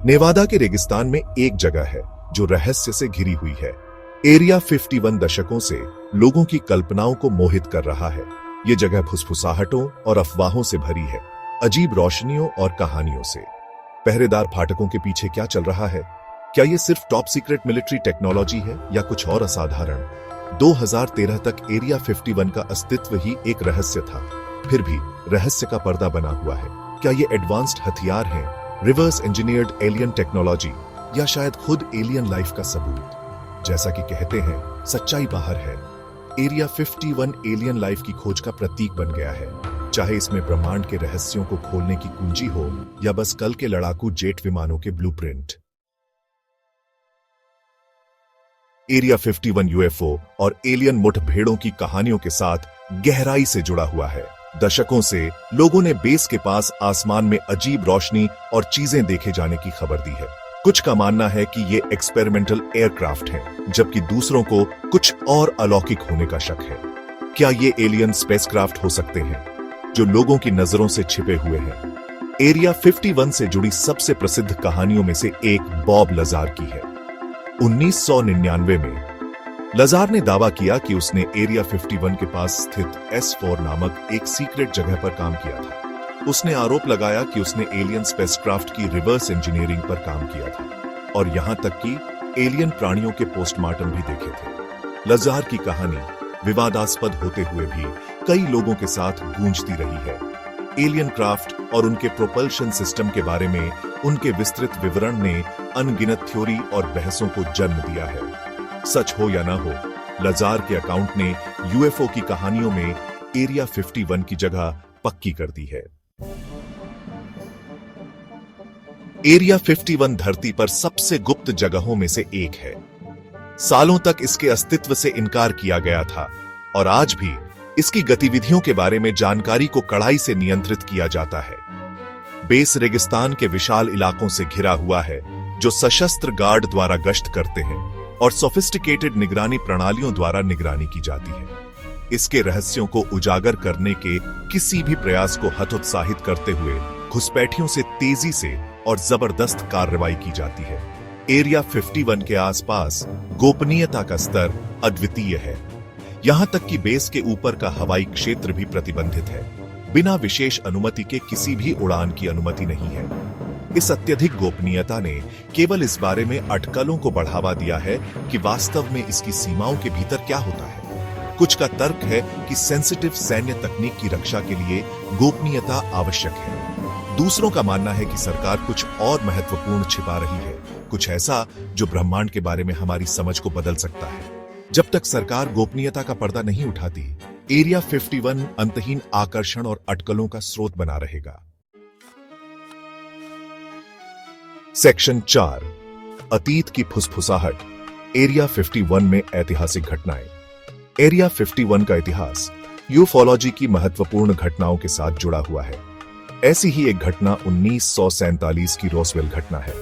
नेवादा के रेगिस्तान में एक जगह है जो रहस्य से घिरी हुई है। एरिया 51 दशकों से लोगों की कल्पनाओं को मोहित कर रहा है। ये जगह फुसफुसाहटों और अफवाहों से भरी है, अजीब रोशनियों और कहानियों से। पहरेदार फाटकों के पीछे क्या चल रहा है? क्या ये सिर्फ टॉप सीक्रेट मिलिट्री टेक्नोलॉजी है या कुछ और असाधारण? 2013 तक एरिया 51 का अस्तित्व ही एक रहस्य था। फिर भी रहस्य का पर्दा बना हुआ है। क्या ये एडवांस्ड हथियार हैं, रिवर्स इंजीनियर्ड एलियन टेक्नोलॉजी, या शायद खुद एलियन लाइफ का सबूत? जैसा कि कहते हैं, सच्चाई बाहर है। एरिया 51 एलियन लाइफ की खोज का प्रतीक बन गया है। चाहे इसमें ब्रह्मांड के रहस्यों को खोलने की कुंजी हो या बस कल के लड़ाकू जेट विमानों के ब्लूप्रिंट। एरिया 51 यूएफओ और एलियन मुठभेड़ों की कहानियों के साथ गहराई से जुड़ा हुआ है। दशकों से लोगों ने बेस के पास आसमान में अजीब रोशनी और चीजें देखे जाने की खबर दी है। कुछ का मानना है कि ये एक्सपेरिमेंटल एयरक्राफ्ट हैं, जबकि दूसरों को कुछ और अलौकिक होने का शक है। क्या ये एलियन स्पेसक्राफ्ट हो सकते हैं जो लोगों की नजरों से छिपे हुए हैं? एरिया 51 से जुड़ी सबसे प्रसिद्ध कहानियों में से एक बॉब लजार की है। 1999 में लजार ने दावा किया कि उसने एरिया 51 के पास स्थित S4 नामक एक सीक्रेट जगह पर काम किया था। उसने आरोप लगाया कि उसने एलियन स्पेसक्राफ्ट की रिवर्स इंजीनियरिंग पर काम किया था और यहां तक कि एलियन प्राणियों के पोस्टमार्टम भी देखे थे। लजार की कहानी विवादास्पद होते हुए भी कई लोगों के साथ गूंजती रही है। एलियन क्राफ्ट और उनके प्रोपल्शन सिस्टम के बारे में उनके विस्तृत विवरण ने अनगिनत थ्योरी और बहसों को जन्म दिया है। सच हो या ना हो, लजार के अकाउंट ने यूएफओ की कहानियों में एरिया 51 की जगह पक्की कर दी है। एरिया 51 धरती पर सबसे गुप्त जगहों में से एक है। सालों तक इसके अस्तित्व से इनकार किया गया था और आज भी इसकी गतिविधियों के बारे में जानकारी को कड़ाई से नियंत्रित किया जाता है। बेस रेगिस्तान के विशाल इलाकों से घिरा हुआ है जो सशस्त्र गार्ड द्वारा गश्त करते हैं और सोफिस्टिकेटेड निगरानी प्रणालियों द्वारा निगरानी की जाती है। इसके रहस्यों को उजागर करने के किसी भी प्रयास को हतोत्साहित करते हुए घुसपैठियों से तेजी से और जबरदस्त कार्रवाई की जाती है। एरिया 51 के आसपास गोपनीयता का स्तर अद्वितीय है। यहां तक कि बेस के ऊपर का हवाई क्षेत्र भी प्रतिबंधित है। बिना विशेष अनुमति के किसी भी उड़ान की अनुमति नहीं है। इस अत्यधिक गोपनीयता ने केवल इस बारे में अटकलों को बढ़ावा दिया है कि वास्तव में इसकी सीमाओं के भीतर क्या होता है। कुछ का तर्क है कि सेंसिटिव सैन्य तकनीक की रक्षा के लिए गोपनीयता आवश्यक है। दूसरों का मानना है कि सरकार कुछ और महत्वपूर्ण छिपा रही है, कुछ ऐसा जो ब्रह्मांड के बारे में हमारी समझ को बदल सकता है। जब तक सरकार गोपनीयता का पर्दा नहीं उठाती, एरिया 51 अंतहीन आकर्षण और अटकलों का स्रोत बना रहेगा। सेक्शन 4, अतीत की फुसफुसाहट। एरिया 51 में ऐतिहासिक घटनाएं। एरिया 51 का इतिहास यूफोलॉजी की महत्वपूर्ण घटनाओं के साथ जुड़ा हुआ है। ऐसी ही एक घटना 1947 की रोसवेल घटना है,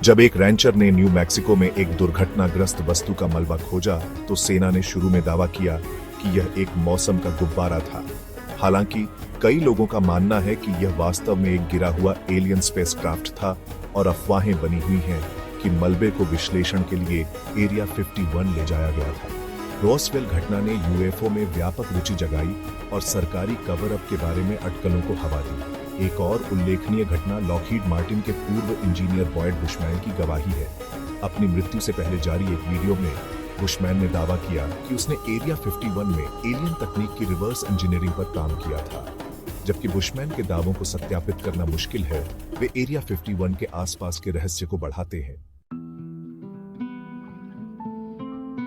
जब एक रैंचर ने न्यू मैक्सिको में एक दुर्घटनाग्रस्त वस्तु का मलबा खोजा तो सेना ने शुरू में दावा किया कि यह एक मौसम का गुब्बारा था। हालांकि कई लोगों का मानना है कि यह वास्तव में एक गिरा हुआ एलियन स्पेसक्राफ्ट था और अफवाहें बनी हुई हैं कि मलबे को विश्लेषण के लिए एरिया 51 ले जाया गया था। रोसवेल घटना ने यूएफओ में व्यापक रुचि जगाई और सरकारी कवर अप के बारे में अटकलों को हवा दी। एक और उल्लेखनीय घटना लॉकहीड मार्टिन के पूर्व इंजीनियर बॉयड बुशमैन की गवाही है। अपनी मृत्यु से पहले जारी एक वीडियो में बुशमैन ने दावा किया कि उसने एरिया 51 में एलियन तकनीक की रिवर्स इंजीनियरिंग पर काम किया था। जबकि बुशमैन के दावों को सत्यापित करना मुश्किल है, वे एरिया 51 के आसपास के रहस्य को बढ़ाते हैं।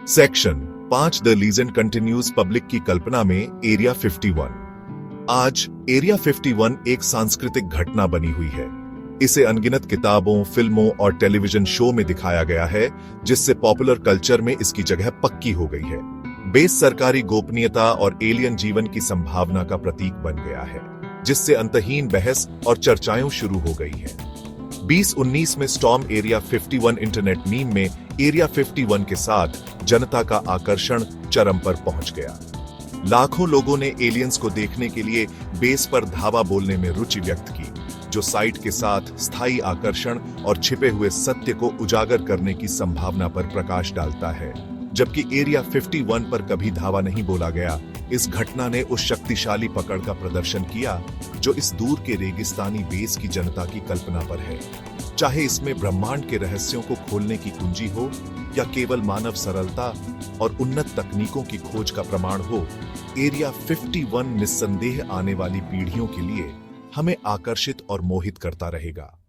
Section 5, the legend continues. Public की कल्पना में एरिया 51। आज एरिया 51 एक सांस्कृतिक घटना बनी हुई है। इसे अनगिनत किताबों, फिल्मों और टेलीविजन शो में दिखाया गया है, जिससे पॉपुलर कल्चर में इसकी जगह पक्की हो गई है। बेस सरकारी गोपनीयता और एलियन जीवन की संभावना का प्रतीक बन गया है, जिससे अंतहीन बहस और चर्चाएं शुरू हो गई हैं। 2019 में स्टॉर्म एरिया 51 इंटरनेट मीम में एरिया 51 के साथ जनता का आकर्षण चरम पर पहुंच गया। लाखों लोगों ने एलियंस को देखने के लिए बेस पर धावा बोलने में रुचि व्यक्त की, जो साइट के साथ स्थायी आकर्षण और छिपे हुए सत्य को उजागर करने की संभावना पर प्रकाश डालता है। जबकि एरिया 51 पर कभी धावा नहीं बोला गया, इस घटना ने उस शक्तिशाली पकड़ का प्रदर्शन किया जो इस दूर के रेगिस्तानी बेस की जनता की कल्पना पर है। चाहे इसमें ब्रह्मांड के रहस्यों को खोलने की कुंजी हो या केवल मानव सरलता और उन्नत तकनीकों की खोज का प्रमाण हो, एरिया 51 निस्संदेह आने वाली पीढ़ियों के लिए हमें आकर्षित और मोहित करता रहेगा।